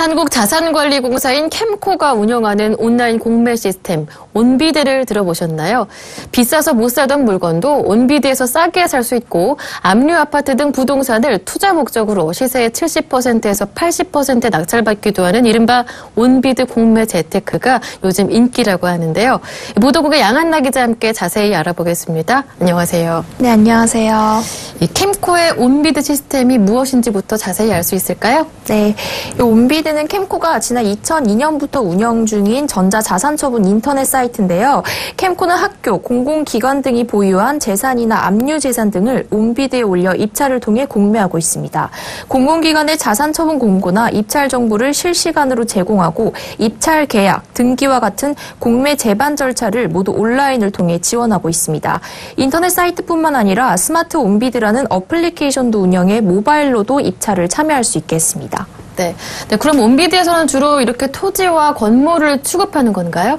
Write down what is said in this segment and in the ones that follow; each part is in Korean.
한국자산관리공사인 캠코가 운영하는 온라인 공매 시스템 온비드를 들어보셨나요? 비싸서 못 사던 물건도 온비드에서 싸게 살 수 있고 압류 아파트 등 부동산을 투자 목적으로 시세의 70%에서 80% 낙찰받기도 하는 이른바 온비드 공매 재테크가 요즘 인기라고 하는데요. 보도국의 양한나 기자와 함께 자세히 알아보겠습니다. 안녕하세요. 네, 안녕하세요. 이 캠코의 온비드 시스템이 무엇인지부터 자세히 알 수 있을까요? 네, 이 온비드는 캠코가 지난 2002년부터 운영 중인 전자자산처분 인터넷 사이트인데요. 캠코는 학교, 공공기관 등이 보유한 재산이나 압류재산 등을 온비드에 올려 입찰을 통해 공매하고 있습니다. 공공기관의 자산처분 공고나 입찰 정보를 실시간으로 제공하고 입찰 계약, 등기와 같은 공매 재반 절차를 모두 온라인을 통해 지원하고 있습니다. 인터넷 사이트뿐만 아니라 스마트 온비드라는 어플리케이션도 운영해 모바일로도 입찰을 참여할 수 있게 했습니다. 네, 그럼 온비드에서는 주로 이렇게 토지와 건물을 취급하는 건가요?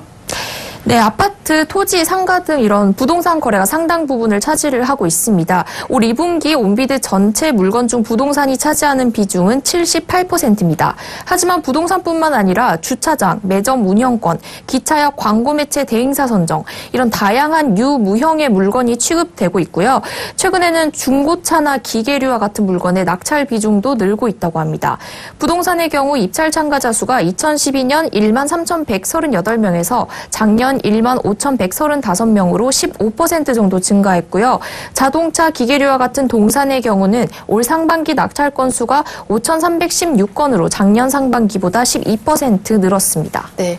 네, 아파트, 토지, 상가 등 이런 부동산 거래가 상당 부분을 차지를 하고 있습니다. 올 2분기 온비드 전체 물건 중 부동산이 차지하는 비중은 78%입니다. 하지만 부동산뿐만 아니라 주차장, 매점 운영권, 기차역 광고 매체 대행사 선정, 이런 다양한 유무형의 물건이 취급되고 있고요. 최근에는 중고차나 기계류와 같은 물건의 낙찰 비중도 늘고 있다고 합니다. 부동산의 경우 입찰 참가자 수가 2012년 13,138명에서 작년 15,135명으로 15% 정도 증가했고요. 자동차, 기계류와 같은 동산의 경우는 올 상반기 낙찰 건수가 5,316건으로 작년 상반기보다 12% 늘었습니다. 네,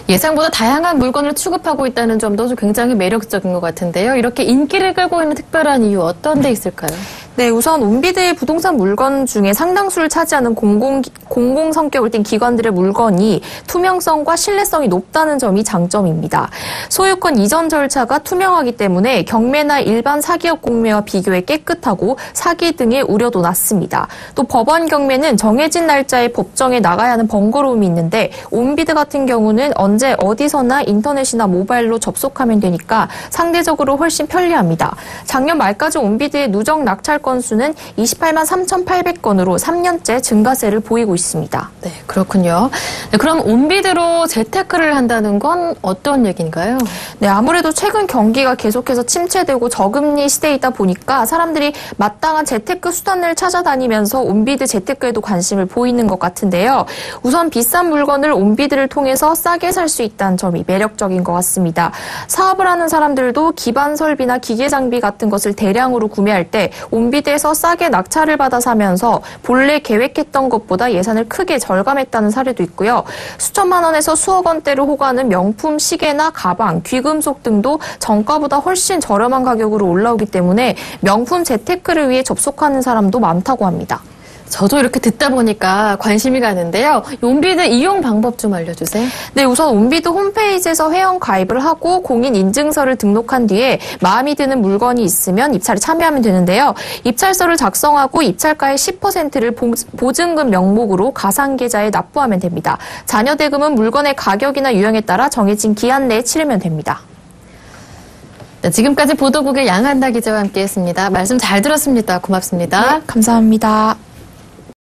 예상보다 다양한 물건을 취급하고 있다는 점도 굉장히 매력적인 것 같은데요. 이렇게 인기를 끌고 있는 특별한 이유 어떤 데 있을까요? 네, 우선 온비드의 부동산 물건 중에 상당수를 차지하는 공공 성격을 띤 기관들의 물건이 투명성과 신뢰성이 높다는 점이 장점입니다. 소유권 이전 절차가 투명하기 때문에 경매나 일반 사기업 공매와 비교해 깨끗하고 사기 등의 우려도 낮습니다. 또 법원 경매는 정해진 날짜에 법정에 나가야 하는 번거로움이 있는데 온비드 같은 경우는 언제 어디서나 인터넷이나 모바일로 접속하면 되니까 상대적으로 훨씬 편리합니다. 작년 말까지 온비드의 누적 낙찰 건수는 28만 3,800건으로 3년째 증가세를 보이고 있습니다. 네, 그렇군요. 네, 그럼 온비드로 재테크를 한다는 건 어떤 얘기인가요? 네, 아무래도 최근 경기가 계속해서 침체되고 저금리 시대이다 보니까 사람들이 마땅한 재테크 수단을 찾아다니면서 온비드 재테크에도 관심을 보이는 것 같은데요. 우선 비싼 물건을 온비드를 통해서 싸게 살 수 있다는 점이 매력적인 것 같습니다. 사업을 하는 사람들도 기반 설비나 기계 장비 같은 것을 대량으로 구매할 때 온비드에서 싸게 낙찰을 받아 사면서 본래 계획했던 것보다 예산을 크게 절감했다는 사례도 있고요. 수천만 원에서 수억 원대를 호가하는 명품 시계나 가방, 귀금속 등도 정가보다 훨씬 저렴한 가격으로 올라오기 때문에 명품 재테크를 위해 접속하는 사람도 많다고 합니다. 저도 이렇게 듣다 보니까 관심이 가는데요. 온비드 이용 방법 좀 알려주세요. 네, 우선 온비드 홈페이지에서 회원 가입을 하고 공인 인증서를 등록한 뒤에 마음이 드는 물건이 있으면 입찰에 참여하면 되는데요. 입찰서를 작성하고 입찰가의 10%를 보증금 명목으로 가상계좌에 납부하면 됩니다. 잔여 대금은 물건의 가격이나 유형에 따라 정해진 기한 내에 치르면 됩니다. 네, 지금까지 보도국의 양한나 기자와 함께했습니다. 말씀 잘 들었습니다. 고맙습니다. 네, 감사합니다.